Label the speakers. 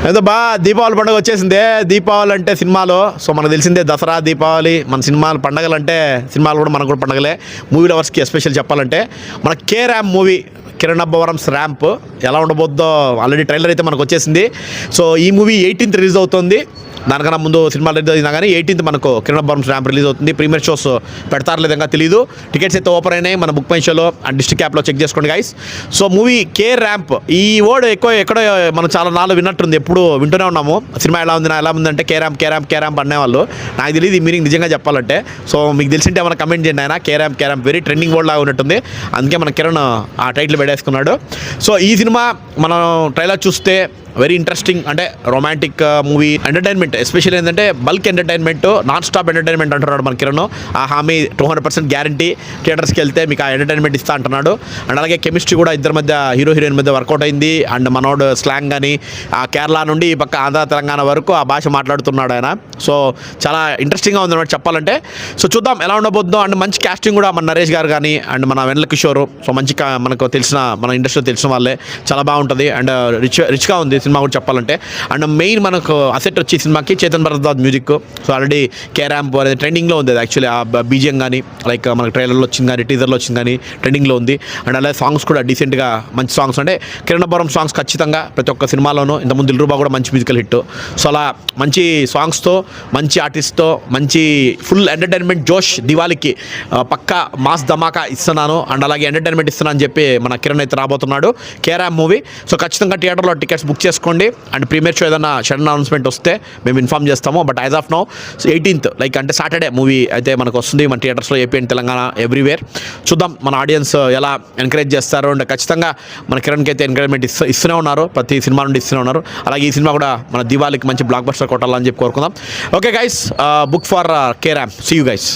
Speaker 1: ఏదో దీపావళి పండుగ వచ్చేసిందే. దీపావళి అంటే సినిమాలో సో మనకు తెలిసిందే దసరా దీపావళి మన సినిమాలు పండగలు అంటే సినిమాలు కూడా మనకు కూడా పండగలే. మూవీ లవర్స్కి ఎస్పెషల్ చెప్పాలంటే మన K ramp movie Kiran Abbavaram's ramp ఎలా ఉండబోద్దో ఆల్రెడీ ట్రైలర్ అయితే మనకు వచ్చేసింది. సో ఈ మూవీ 18th రిలీజ్ అవుతుంది. దానికన్నా ముందు సినిమా రిలీజ్ అయినా కానీ 18th మనకు కిరణ్ అబ్బవరంస్ ర్యాంప్ రిలీజ్ అవుతుంది. ప్రీమియర్ షోస్ పెడతారు లేదంగా తెలియదు. టికెట్స్ అయితే ఓపెన్ అయినాయి మన బుక్ మై షోలో అండ్ డిస్ట్రిక్ట్ యాప్లో చెక్ చేసుకోండి guys. So movie K ramp ఈ వర్డ్ ఎక్కడో మనం చాలా నాలుగు విన్నట్టుంది, ఎప్పుడు వింటూనే ఉన్నాము. సినిమా ఎలా ఉంది అంటే కే ర్యాంప్ అనేవాళ్ళు. నాకు తెలియదు ఈ మీనింగ్ నిజంగా చెప్పాలంటే. సో మీకు తెలిసింటే ఏమైనా కమెంట్ చేయండి. ఆయన K ramp very trending word లాగా ఉన్నట్టుంది, అందుకే మన కిరణ్ ఆ టైటిల్ పెట్టేసుకున్నాడు. సో ఈ సినిమా మనం ట్రైలర్ చూస్తే వెరీ ఇంట్రెస్టింగ్, అంటే రొమాంటిక్ మూవీ, ఎంటర్టైన్మెంట్ ఎస్పెషల్లీ ఏంటంటే bulk entertainment, non stop entertainment అంటున్నాడు మన కిరణ్. ఆ హామీ 200% గ్యారంటీ, థియేటర్స్కి వెళ్తే మీకు ఆ ఎంటర్టైన్మెంట్ ఇస్తా అంటున్నాడు. అండ్ అలాగే కెమిస్ట్రీ కూడా ఇద్దరి మధ్య హీరో హీరోయిన్ మధ్య వర్కౌట్ అయింది. అండ్ మనోడు స్లాంగ్ కానీ ఆ కేరళ నుండి ఈ పక్క ఆంధ్ర తెలంగాణ వరకు ఆ భాష మాట్లాడుతున్నాడు ఆయన. సో చాలా ఇంట్రెస్టింగ్గా ఉంది అన్నమాట చెప్పాలంటే. సో చూద్దాం ఎలా ఉండబోద్దో. అండ్ మంచి కాస్టింగ్ కూడా మన నరేష్ గారు కానీ అండ్ మన వెన్నెల కిషోర్, సో మంచి మనకు తెలిసిన మన ఇండస్ట్రీలో తెలిసిన వాళ్ళే, చాలా బాగుంటుంది. అండ్ రిచ్గా ఉంది సినిమా కూడా చెప్పాలంటే. అండ్ మెయిన్ మనకు అసెట్ వచ్చి సినిమాకి Chetan Bharadwaj music. So already K ramp అనేది ట్రెండింగ్లో ఉంది యాక్చువల్లీ. ఆ బీజిఎం కానీ లైక్ మనకు ట్రైలర్లో వచ్చింది కానీ టీజర్లో వచ్చింది కానీ ట్రెండింగ్లో ఉంది. అండ్ అలాగే సాంగ్స్ కూడా డీసెంట్గా మంచి సాంగ్స్, అంటే కిరణ్ అబ్బవరం సాంగ్స్ ఖచ్చితంగా ప్రతి ఒక్క సినిమాలోనూ. ఇంతకుముందు దిల్రూబా కూడా మంచి మ్యూజికల్ హిట్. సో అలా మంచి సాంగ్స్తో మంచి ఆర్టిస్ట్తో మంచి ఫుల్ ఎంటర్టైన్మెంట్ జోష్ దివాళీకి పక్కా మాస్ ధమాకా ఇస్తున్నాను అండ్ అలాగే ఎంటర్టైన్మెంట్ ఇస్తున్నాను అని చెప్పి మన కిరణ్ అయితే రాబోతున్నాడు కే ర్యాంప్ మూవీ. సో ఖచ్చితంగా థియేటర్లో టికెట్స్ బుక్ చేసుకోండి. అండ్ ప్రీమియర్ షో ఏదైనా సడన్ అనౌన్స్మెంట్ వస్తే మేము ఇన్ఫార్మ్ చేస్తాము. But as of now 18th like అంటే సాటర్డే మూవీ అయితే మనకు వస్తుంది మన థియేటర్స్లో, ఏపీ అండ్ తెలంగాణ ఎవ్రీవేర్. చూద్దాం మన ఆడియన్స్ ఎలా ఎంకరేజ్ చేస్తారు. అండ్ ఖచ్చితంగా మన కిరణ్కి అయితే ఎంకరేజ్మెంట్ ఇస్తూనే ఉన్నారు, ప్రతి సినిమా నుండి ఇస్తూనే ఉన్నారు. అలాగే ఈ సినిమా కూడా మన దివాళీకి మంచి బ్లాక్ బస్టర్ కొట్టాలని చెప్పి కోరుకుందాం. Okay guys, book for K ramp. See you guys.